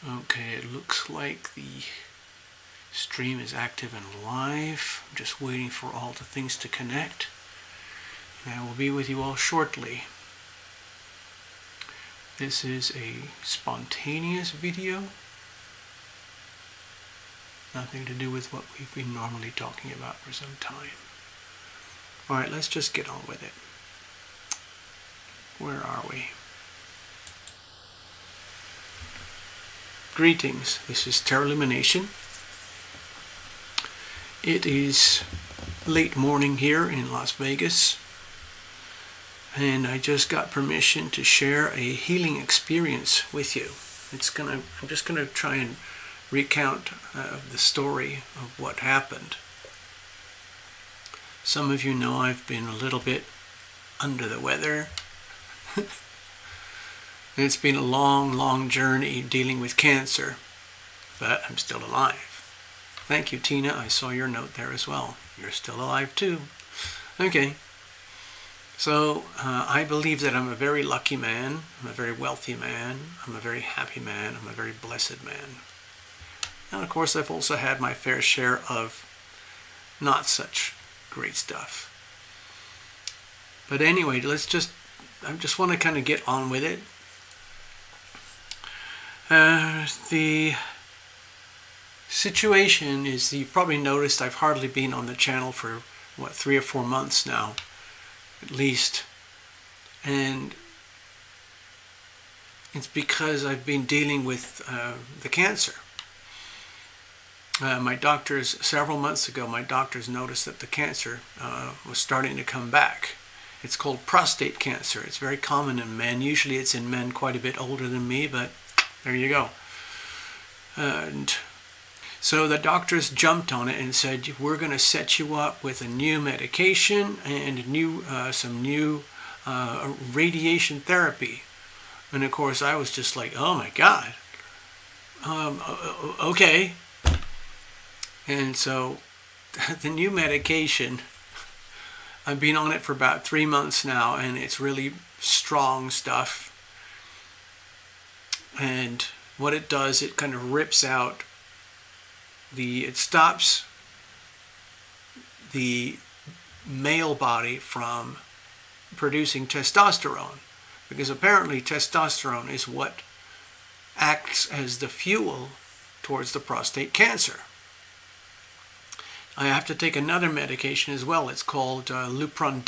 Okay, it looks like the stream is active and live. I'm just waiting for all the things to connect. And I will be with you all shortly. This is a spontaneous video. Nothing to do with what we've been normally talking about for some time. Alright, let's just get on with it. Where are we? Greetings, this is Lumination. It is late morning here in Las Vegas, and I just got permission to share a healing experience with you. I'm just gonna try and recount the story of what happened. Some of you know I've been a little bit under the weather. It's been a long journey dealing with cancer, but I'm still alive. Thank you, Tina. I saw your note there as well. You're still alive too. Okay. So I believe that I'm a very lucky man. I'm a very wealthy man. I'm a very happy man. I'm a very blessed man. And of course, I've also had my fair share of not such great stuff. But anyway, I just want to kind of get on with it. The situation is, you've probably noticed I've hardly been on the channel for, 3 or 4 months now, at least. And it's because I've been dealing with the cancer. Several months ago, my doctors noticed that the cancer was starting to come back. It's called prostate cancer. It's very common in men. Usually it's in men quite a bit older than me, but there you go. And so the doctors jumped on it and said, we're going to set you up with a new medication and some new radiation therapy. And of course I was just like, oh my God. Okay. And so the new medication, I've been on it for about 3 months now, and it's really strong stuff. And what it does, it kind of rips out it stops the male body from producing testosterone, because apparently testosterone is what acts as the fuel towards the prostate cancer. I have to take another medication as well. It's called Lupron,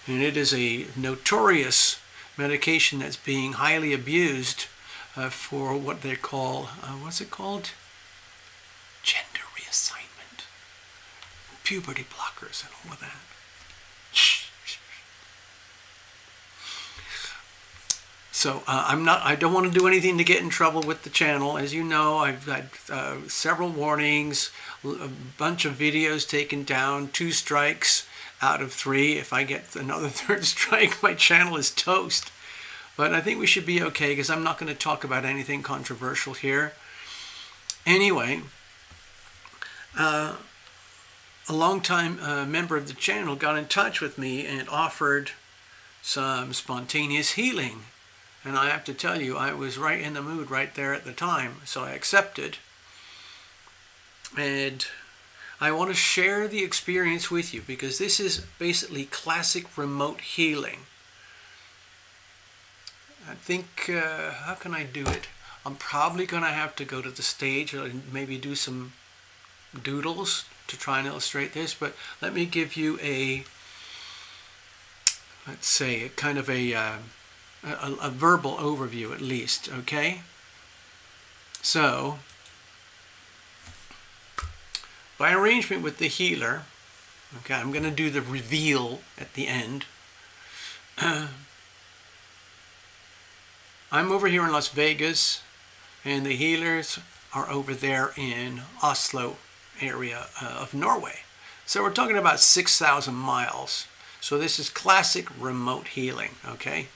and it is a notorious medication that's being highly abused for what they call, what's it called? Gender reassignment, puberty blockers, and all of that. So I don't want to do anything to get in trouble with the channel. As you know, I've had several warnings, a bunch of videos taken down, 2 strikes out of 3. If I get another 3rd strike, my channel is toast. But I think we should be okay, because I'm not going to talk about anything controversial here. Anyway, a long-time member of the channel got in touch with me and offered some spontaneous healing. And I have to tell you, I was right in the mood right there at the time, so I accepted. And I want to share the experience with you, because this is basically classic remote healing. I think, how can I do it? I'm probably going to have to go to the stage and maybe do some doodles to try and illustrate this, but let me give you let's say, a kind of a verbal overview at least, okay? So, by arrangement with the healer, okay, I'm going to do the reveal at the end. I'm over here in Las Vegas, and the healers are over there in Oslo area of Norway. So we're talking about 6,000 miles. So this is classic remote healing, okay?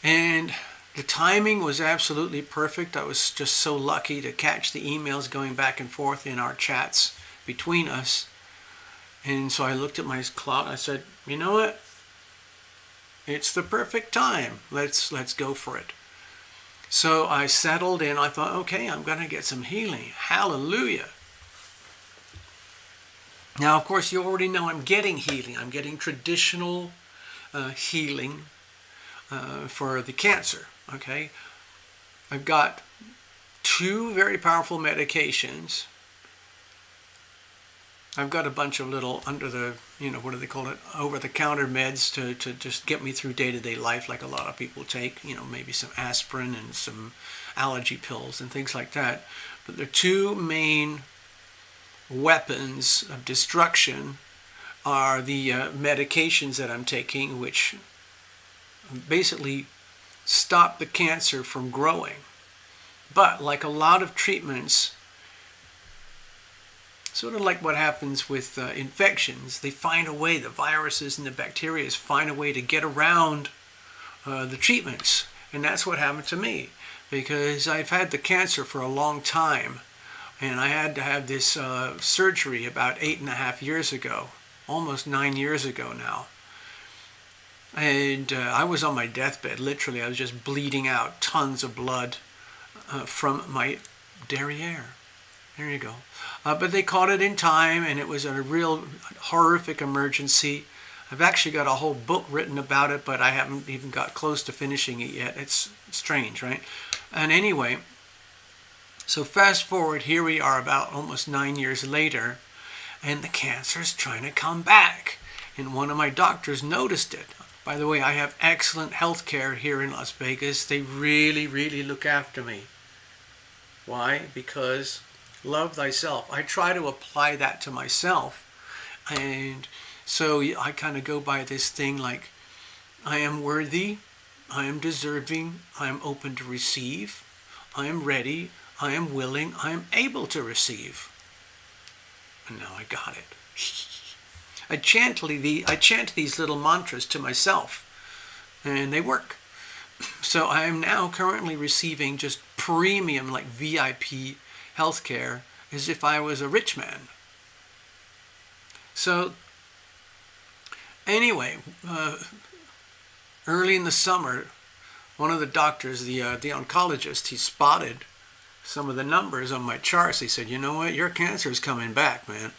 And the timing was absolutely perfect. I was just so lucky to catch the emails going back and forth in our chats between us. And so I looked at my clock. I said, you know what? It's the perfect time. Let's go for it. So I settled in. I thought, okay, I'm going to get some healing. Hallelujah. Now, of course, you already know I'm getting healing. I'm getting traditional healing for the cancer. Okay, I've got 2 very powerful medications. I've got a bunch of little under the, what do they call it, over-the-counter meds to just get me through day-to-day life, like a lot of people take, maybe some aspirin and some allergy pills and things like that. But the 2 main weapons of destruction are the medications that I'm taking, which basically stop the cancer from growing. But like a lot of treatments, sort of like what happens with infections, they find a way, the viruses and the bacteria find a way to get around the treatments. And that's what happened to me, because I've had the cancer for a long time, and I had to have this surgery about 8.5 years ago, almost 9 years ago now. And I was on my deathbed, literally. I was just bleeding out tons of blood from my derriere. There you go. But they caught it in time, and it was a real horrific emergency. I've actually got a whole book written about it, but I haven't even got close to finishing it yet. It's strange, right? And anyway, so fast forward, here we are about almost 9 years later, and the cancer's trying to come back. And one of my doctors noticed it. By the way, I have excellent health care here in Las Vegas. They really, really look after me. Why? Because love thyself. I try to apply that to myself. And so I kind of go by this thing like, I am worthy, I am deserving, I am open to receive, I am ready, I am willing, I am able to receive. And now I got it. I chant these little mantras to myself, and they work. So I am now currently receiving just premium, like VIP healthcare, as if I was a rich man. So anyway, early in the summer, one of the doctors, the oncologist, he spotted some of the numbers on my charts. He said, you know what, your cancer is coming back, man.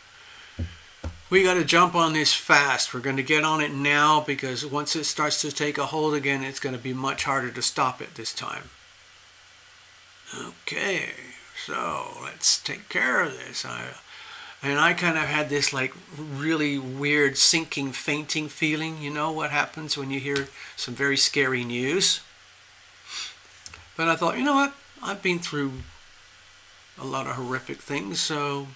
We got to jump on this fast. We're going to get on it now, because once it starts to take a hold again, it's going to be much harder to stop it this time. Okay, so let's take care of this. And I kind of had this like really weird sinking, fainting feeling. You know what happens when you hear some very scary news? But I thought, you know what? I've been through a lot of horrific things, so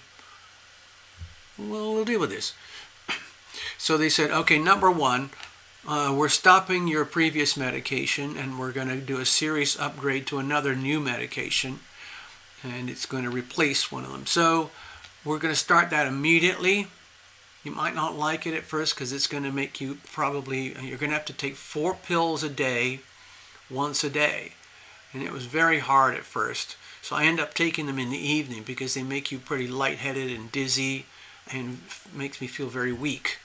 we'll deal with this. So they said, okay, number 1, we're stopping your previous medication, and we're going to do a serious upgrade to another new medication, and it's going to replace one of them. So we're going to start that immediately. You might not like it at first, because it's going to make you you're going to have to take 4 pills a day, once a day. And it was very hard at first. So I end up taking them in the evening, because they make you pretty lightheaded and dizzy, and makes me feel very weak.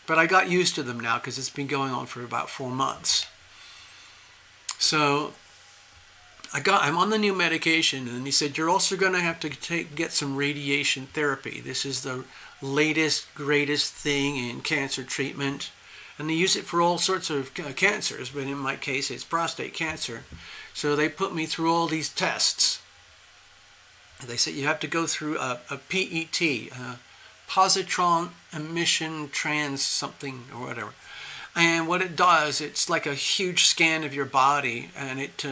But I got used to them now, because it's been going on for about 4 months. So I'm on the new medication, and he said, you're also going to have to get some radiation therapy. This is the latest, greatest thing in cancer treatment. And they use it for all sorts of cancers, but in my case, it's prostate cancer. So they put me through all these tests. They said you have to go through a PET, positron emission trans something or whatever. And what it does, it's like a huge scan of your body, and it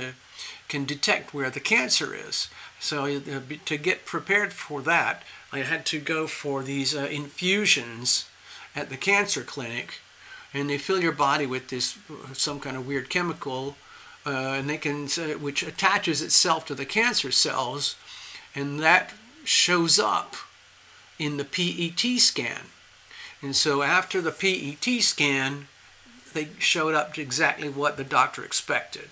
can detect where the cancer is. So to get prepared for that, I had to go for these infusions at the cancer clinic, and they fill your body with this some kind of weird chemical, and they can which attaches itself to the cancer cells, and that shows up in the PET scan. And so after the PET scan, they showed up to exactly what the doctor expected.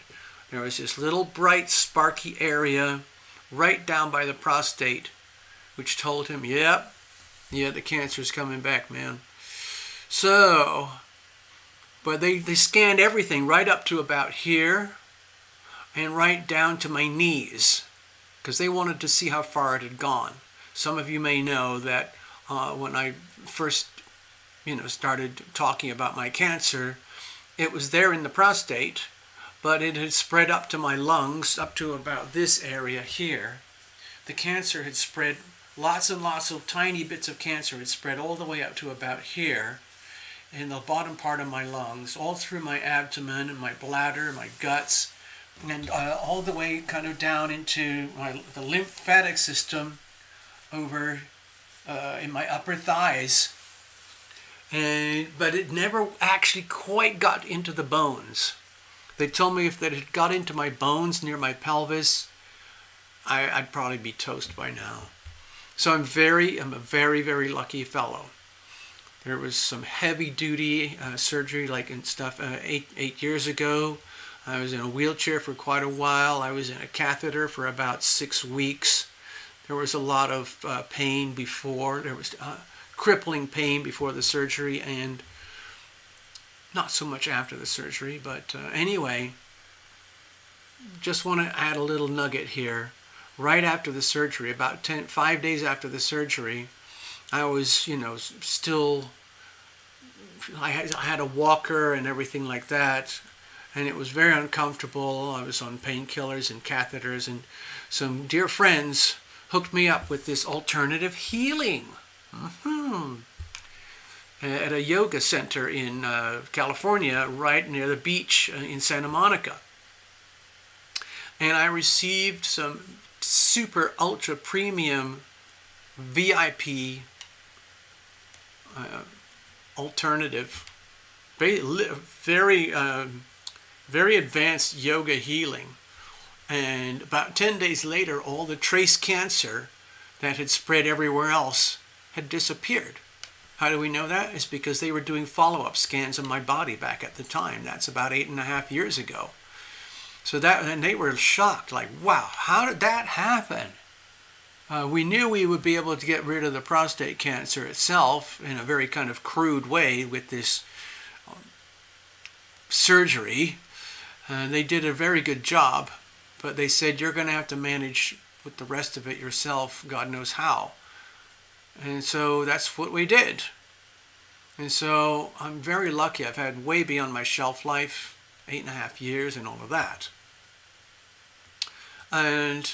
There was this little bright, sparky area right down by the prostate, which told him, yeah, the cancer's coming back, man. So, but they scanned everything right up to about here, and right down to my knees, because they wanted to see how far it had gone. Some of you may know that when I first, started talking about my cancer, it was there in the prostate, but it had spread up to my lungs, up to about this area here. The cancer had spread, lots and lots of tiny bits of cancer had spread all the way up to about here, in the bottom part of my lungs, all through my abdomen and my bladder, my guts, and all the way kind of down into the lymphatic system over in my upper thighs. But it never actually quite got into the bones. They told me if that had got into my bones near my pelvis, I'd probably be toast by now. So I'm a very, very lucky fellow. There was some heavy-duty surgery, like and stuff, 8 years ago. I was in a wheelchair for quite a while. I was in a catheter for about 6 weeks. There was a lot of pain before. There was crippling pain before the surgery, and not so much after the surgery. But anyway, just want to add a little nugget here. Right after the surgery, about 5 days after the surgery, I was, still, I had a walker and everything like that, and it was very uncomfortable. I was on painkillers and catheters, and some dear friends hooked me up with this alternative healing at a yoga center in California, right near the beach in Santa Monica. And I received some super ultra premium VIP alternative, very advanced yoga healing. And about 10 days later, all the trace cancer that had spread everywhere else had disappeared. How do we know that? It's because they were doing follow-up scans of my body back at the time. That's about 8.5 years ago. So and they were shocked, like, wow, how did that happen? We knew we would be able to get rid of the prostate cancer itself in a very kind of crude way with this surgery. They did a very good job, but they said you're going to have to manage with the rest of it yourself, God knows how. And so that's what we did. And so I'm very lucky. I've had way beyond my shelf life, 8.5 years and all of that. And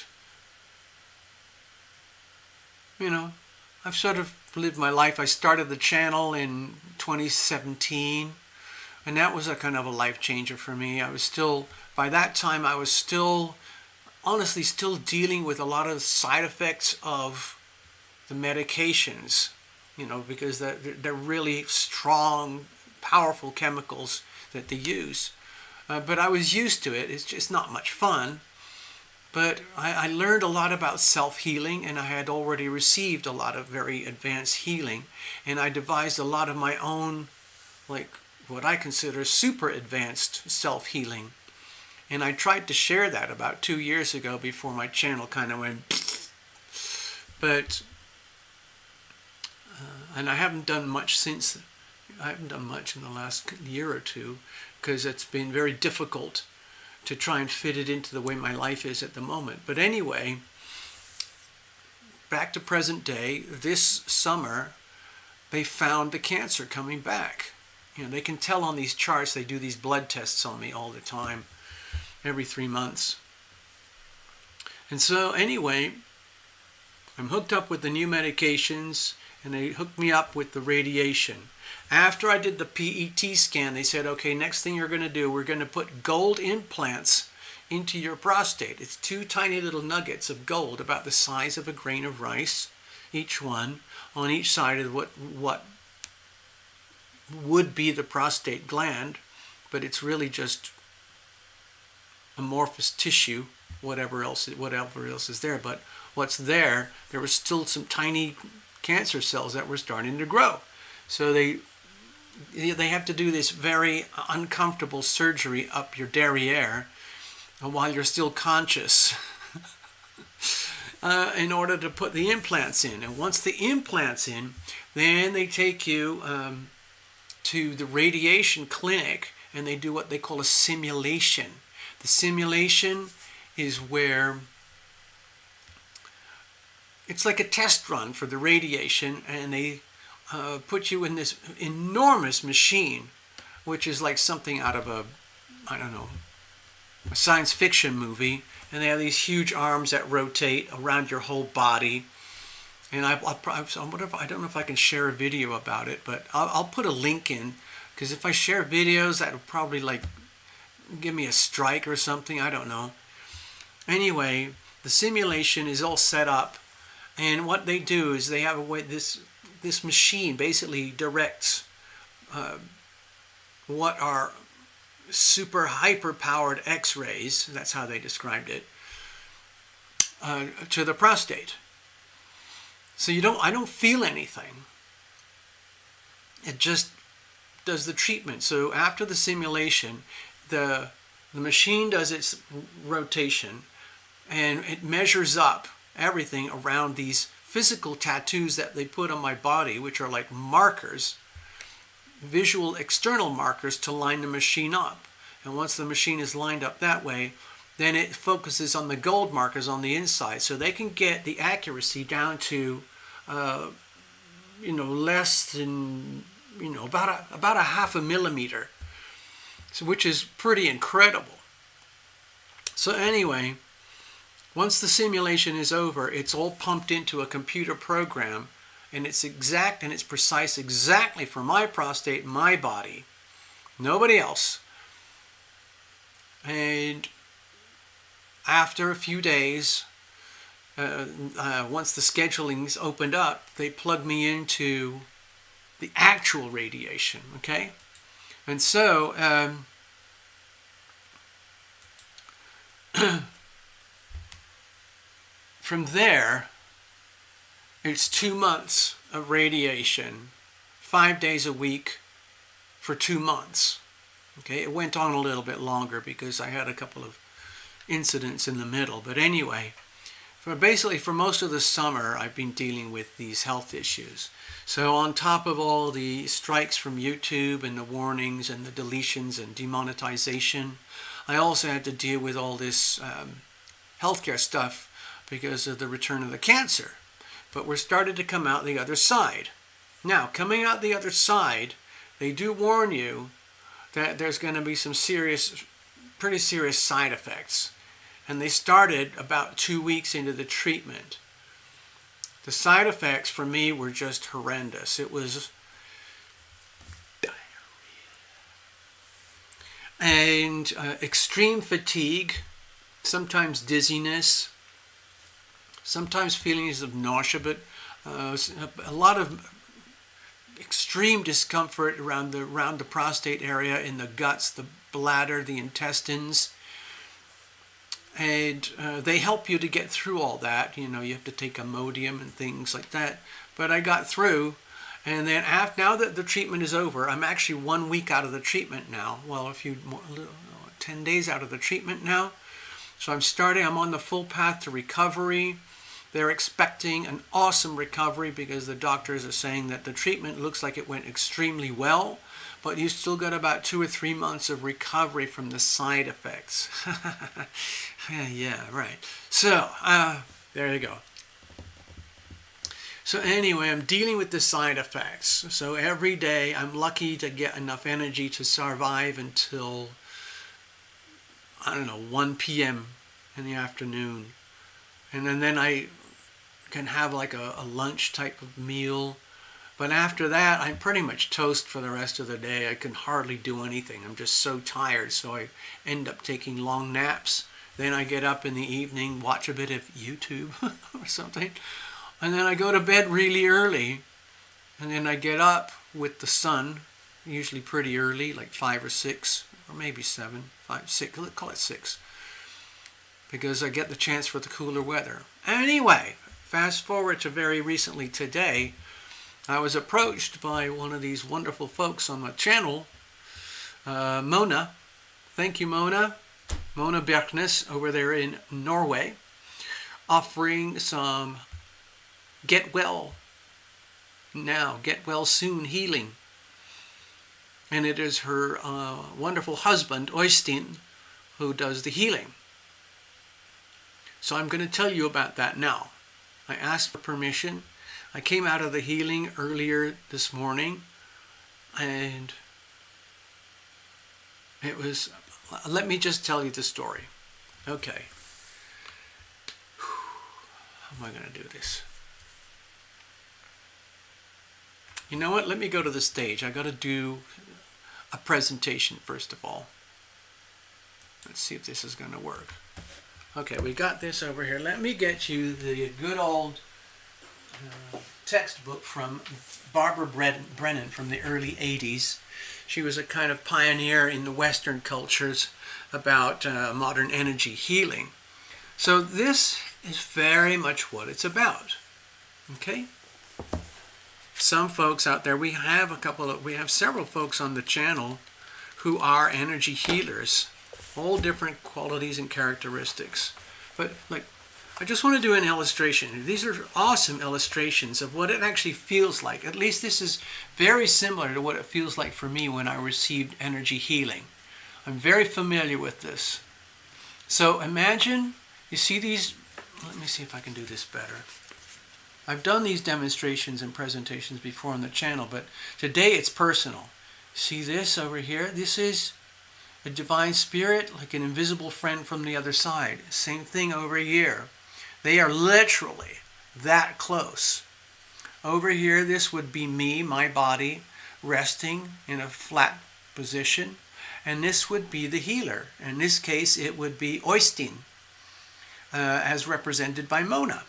I've sort of lived my life. I started the channel in 2017, and that was a kind of a life changer for me. By that time, I was honestly still dealing with a lot of side effects of the medications, because they're really strong, powerful chemicals that they use. But I was used to it. It's just not much fun. But I learned a lot about self-healing, and I had already received a lot of very advanced healing. And I devised a lot of my own, like what I consider super advanced self-healing. And I tried to share that about 2 years ago before my channel kind of went. But, and I haven't done much since. I haven't done much in the last year or two because it's been very difficult to try and fit it into the way my life is at the moment. But anyway, back to present day, this summer, they found the cancer coming back. They can tell on these charts. They do these blood tests on me all the time, every 3 months. And so anyway, I'm hooked up with the new medications, and they hooked me up with the radiation. After I did the PET scan, they said, okay, next thing you're going to do, we're going to put gold implants into your prostate. It's 2 tiny little nuggets of gold about the size of a grain of rice, each one, on each side of what would be the prostate gland, but it's really just amorphous tissue, whatever else is there. But what's there was still some tiny cancer cells that were starting to grow. So they have to do this very uncomfortable surgery up your derriere while you're still conscious in order to put the implants in. And once the implants in, then they take you to the radiation clinic, and they do what they call a simulation. The simulation is where it's like a test run for the radiation, and they put you in this enormous machine, which is like something out of a science fiction movie, and they have these huge arms that rotate around your whole body. And I don't know if I can share a video about it, but I'll put a link in, because if I share videos, that'll probably like give me a strike or something. I don't know. Anyway, the simulation is all set up, and what they do is they have a way this machine basically directs what are super hyper powered X-rays, that's how they described it, to the prostate. So I don't feel anything. It just does the treatment. So after the simulation, the machine does its rotation, and it measures up everything around these physical tattoos that they put on my body, which are like markers, visual external markers to line the machine up. And once the machine is lined up that way, then it focuses on the gold markers on the inside, so they can get the accuracy down to less than about a half a millimeter, so, which is pretty incredible. So anyway, once the simulation is over, it's all pumped into a computer program, and it's exact and it's precise exactly for my prostate, my body, nobody else. And after a few days, once the scheduling's opened up, they plug me into the actual radiation, okay? And so, from there, it's 2 months of radiation, 5 days a week for 2 months. Okay, it went on a little bit longer because I had a couple of incidents in the middle. But anyway, for most of the summer, I've been dealing with these health issues. So on top of all the strikes from YouTube and the warnings and the deletions and demonetization, I also had to deal with all this healthcare stuff because of the return of the cancer. But we're starting to come out the other side. Now, coming out the other side, they do warn you that there's going to be some pretty serious side effects. And they started about 2 weeks into the treatment. The side effects for me were just horrendous. It was diarrhea and extreme fatigue, sometimes dizziness, sometimes feelings of nausea, but a lot of extreme discomfort around the prostate area, in the guts, the bladder, the intestines. And they help you to get through all that. You have to take Imodium and things like that. But I got through, and then now that the treatment is over, I'm actually 1 week out of the treatment now. Well, 10 days out of the treatment now. So I'm on the full path to recovery. They're expecting an awesome recovery because the doctors are saying that the treatment looks like it went extremely well, but you still got about 2 or 3 months of recovery from the side effects. Yeah, right. So, there you go. So anyway, I'm dealing with the side effects. So every day I'm lucky to get enough energy to survive until, 1 p.m. in the afternoon. And then I can have like a lunch type of meal. But after that, I'm pretty much toast for the rest of the day. I can hardly do anything. I'm just so tired. So I end up taking long naps. Then I get up in the evening, watch a bit of YouTube or something. And then I go to bed really early. And then I get up with the sun, usually pretty early, like 5 or 6, or maybe 7, 5, 6, let's call it 6. Because I get the chance for the cooler weather. Anyway, fast forward to very recently today, I was approached by one of these wonderful folks on my channel, Mona. Thank you, Mona. Mona Bjerknes over there in Norway, offering some get well soon healing. And it is her wonderful husband, Øystein, who does the healing. So I'm going to tell you about that now. I asked for permission. I came out of the healing earlier this morning, and it was, let me just tell you the story. Okay. How am I going to do this? You know what? Let me go to the stage. I got to do a presentation first of all. Let's see if this is going to work. Okay, we got this over here. Let me get you the good old textbook from Barbara Brennan from the early 80s. She was a kind of pioneer in the Western cultures about modern energy healing. So this is very much what it's about. Okay? Some folks out there, we have several folks on the channel who are energy healers, all different qualities and characteristics. But like, I just want to do an illustration. These are awesome illustrations of what it actually feels like. At least this is very similar to what it feels like for me when I received energy healing. I'm very familiar with this. So imagine, you see these, let me see if I can do this better. I've done these demonstrations and presentations before on the channel, but today it's personal. See this over here? This is a divine spirit, like an invisible friend from the other side. Same thing over here. They are literally that close. Over here, this would be me, my body, resting in a flat position. And this would be the healer. In this case, it would be Oystein, as represented by Mona.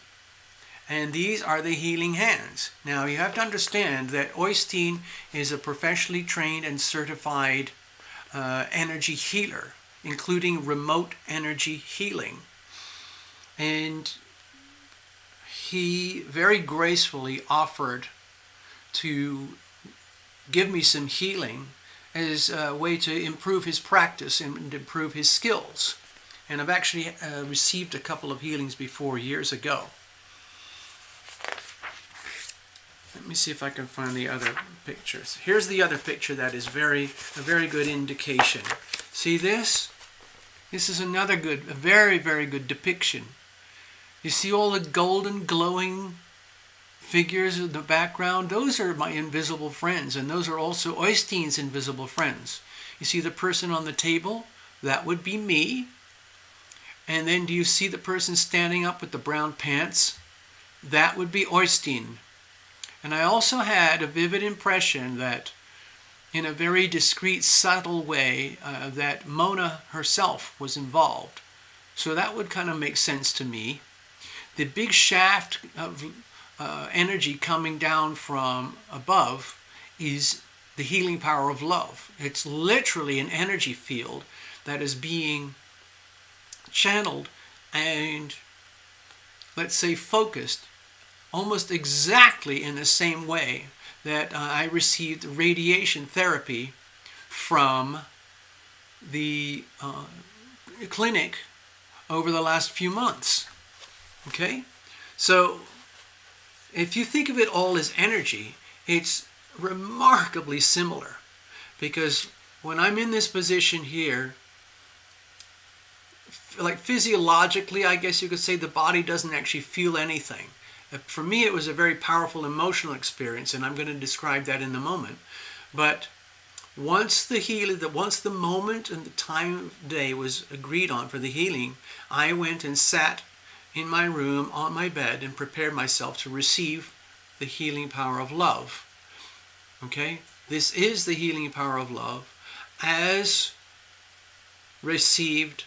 And these are the healing hands. Now, you have to understand that Oystein is a professionally trained and certified energy healer, including remote energy healing. And he very gracefully offered to give me some healing as a way to improve his practice and improve his skills. And I've actually received a couple of healings before years ago. Let me see if I can find the other pictures. Here's the other picture that is a very good indication. See this? This is another a very, very good depiction. You see all the golden glowing figures in the background? Those are my invisible friends, and those are also Oystein's invisible friends. You see the person on the table? That would be me. And then do you see the person standing up with the brown pants? That would be Oystein. And I also had a vivid impression that, in a very discreet, subtle way, that Mona herself was involved. So that would kind of make sense to me. The big shaft of energy coming down from above is the healing power of love. It's literally an energy field that is being channeled and, let's say, focused almost exactly in the same way that I received radiation therapy from the clinic over the last few months. Okay? So, if you think of it all as energy, it's remarkably similar. Because when I'm in this position here, like physiologically, I guess you could say the body doesn't actually feel anything. For me, it was a very powerful emotional experience, and I'm going to describe that in a moment. But once the moment and the time of day was agreed on for the healing, I went and sat in my room on my bed and prepared myself to receive the healing power of love. Okay? This is the healing power of love as received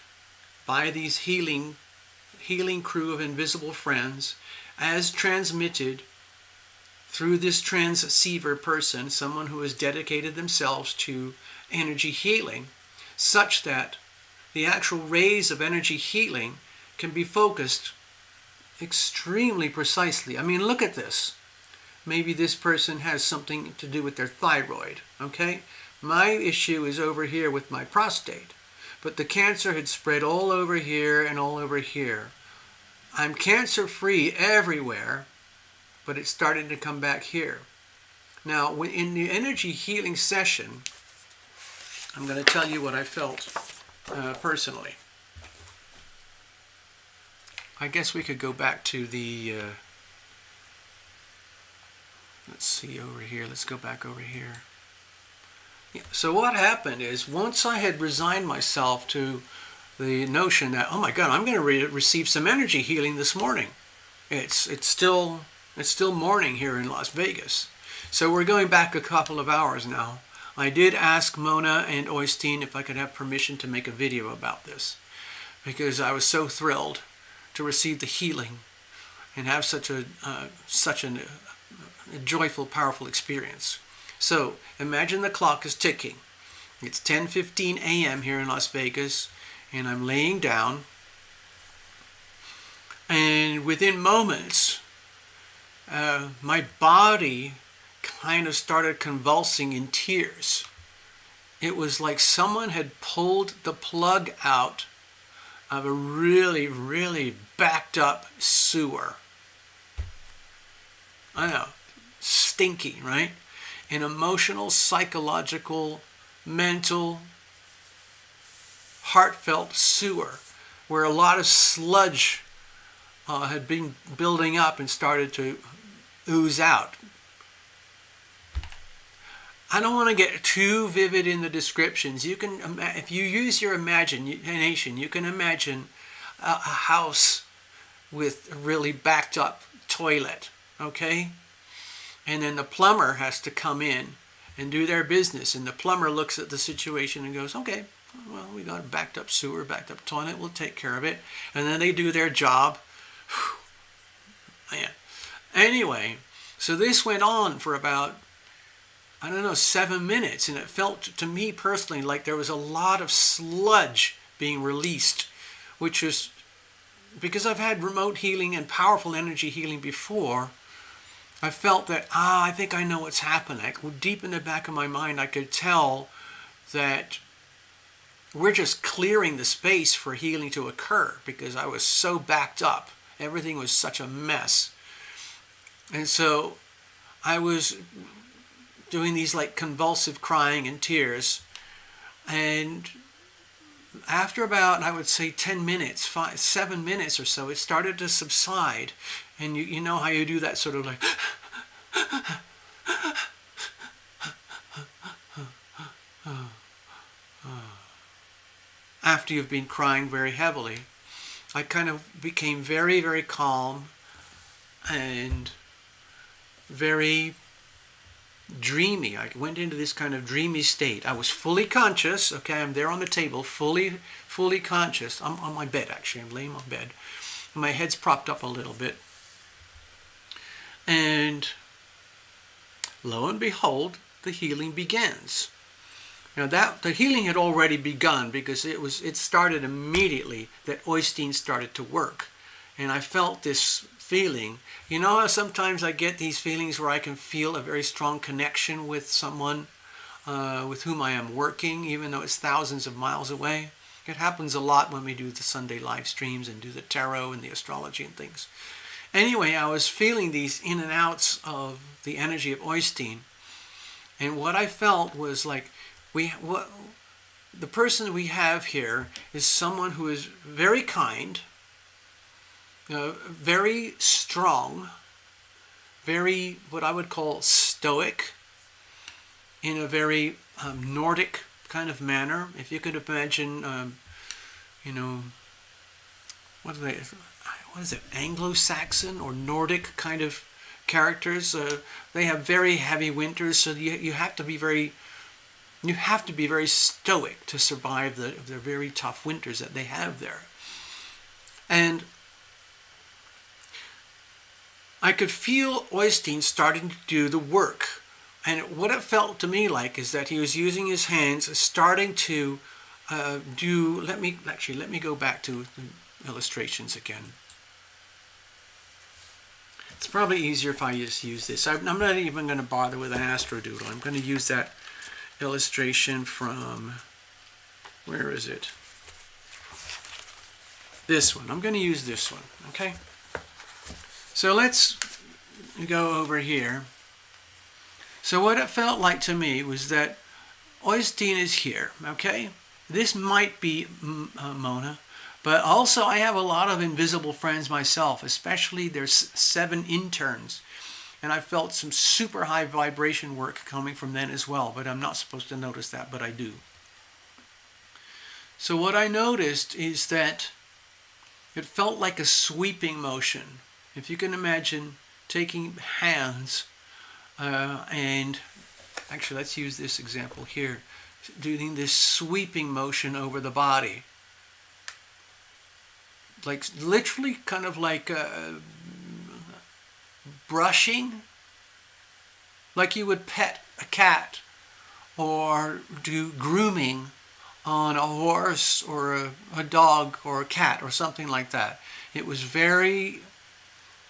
by these healing crew of invisible friends, as transmitted through this transceiver person, someone who has dedicated themselves to energy healing, such that the actual rays of energy healing can be focused extremely precisely. I mean, look at this. Maybe this person has something to do with their thyroid, okay? My issue is over here with my prostate, but the cancer had spread all over here and all over here. I'm cancer-free everywhere, but it's starting to come back here. Now, in the energy healing session, I'm going to tell you what I felt. personally. I guess we could go back to the, let's see over here, let's go back over here. Yeah, so what happened is once I had resigned myself to the notion that, oh my God, I'm going to receive some energy healing this morning. It's still morning here in Las Vegas. So we're going back a couple of hours now. I did ask Mona and Oystein if I could have permission to make a video about this, because I was so thrilled to receive the healing and have such a joyful, powerful experience. So imagine the clock is ticking. It's 10:15 a.m. here in Las Vegas, and I'm laying down, and within moments my body kind of started convulsing in tears. It was like someone had pulled the plug out of a really, really backed up sewer. I know, stinky, right? An emotional, psychological, mental, heartfelt sewer where a lot of sludge had been building up and started to ooze out. I don't want to get too vivid in the descriptions. You can, if you use your imagination, you can imagine a house with a really backed up toilet, okay? And then the plumber has to come in and do their business. And the plumber looks at the situation and goes, okay, well, we got a backed up sewer, backed up toilet, we'll take care of it. And then they do their job. Man. Anyway, so this went on for about, 7 minutes, and it felt to me personally like there was a lot of sludge being released, which is because I've had remote healing and powerful energy healing before. I felt that, I think I know what's happening. Deep in the back of my mind, I could tell that we're just clearing the space for healing to occur because I was so backed up. Everything was such a mess. And so I was doing these like convulsive crying and tears. And after about, I would say 10 minutes, 7 minutes or so, it started to subside. And you know how you do that sort of like, after you've been crying very heavily. I kind of became very, very calm and very dreamy. I went into this kind of dreamy state. I was fully conscious. Okay, I'm there on the table, fully conscious. I'm on my bed, actually. I'm laying on my bed. My head's propped up a little bit. And lo and behold, the healing begins. Now the healing had already begun because it started immediately that Oystein started to work. And I felt this feeling. You know how sometimes I get these feelings where I can feel a very strong connection with someone with whom I am working, even though it's thousands of miles away? It happens a lot when we do the Sunday live streams and do the tarot and the astrology and things. Anyway, I was feeling these in and outs of the energy of Oystein. And what I felt was like, the person we have here is someone who is very kind, very strong, very what I would call stoic, in a very Nordic kind of manner. If you could imagine, what is it, Anglo-Saxon or Nordic kind of characters. They have very heavy winters, so you have to be very stoic to survive the very tough winters that they have there. And I could feel Oystein starting to do the work. And what it felt to me like is that he was using his hands, starting to let me go back to the illustrations again. It's probably easier if I just use this. I'm not even going to bother with an astrodoodle. I'm going to use that illustration from, where is it? This one. I'm going to use this one, okay? So let's go over here. So what it felt like to me was that Oystein is here, okay? this might be Mona, but also I have a lot of invisible friends myself, especially there's 7 interns. And I felt some super high vibration work coming from them as well, but I'm not supposed to notice that, but I do. So what I noticed is that it felt like a sweeping motion. If you can imagine taking hands and actually let's use this example here, doing this sweeping motion over the body. Like literally kind of like brushing, like you would pet a cat or do grooming on a horse or a dog or a cat or something like that. It was very,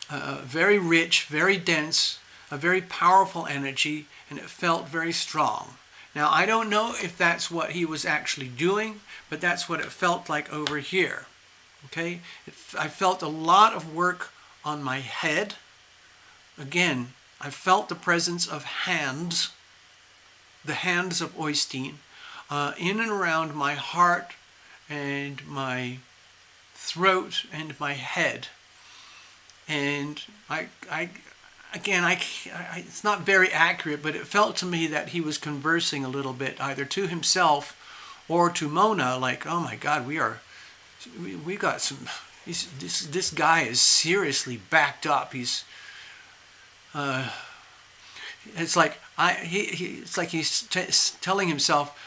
very rich, very dense, a very powerful energy, and it felt very strong. Now, I don't know if that's what he was actually doing, but that's what it felt like over here. Okay? I felt a lot of work on my head. Again, I felt the presence of hands, the hands of Oystein, in and around my heart and my throat and my head. And it's not very accurate, but it felt to me that he was conversing a little bit, either to himself or to Mona, like, oh my God, we got some, this guy is seriously backed up. He's, it's like he's telling himself,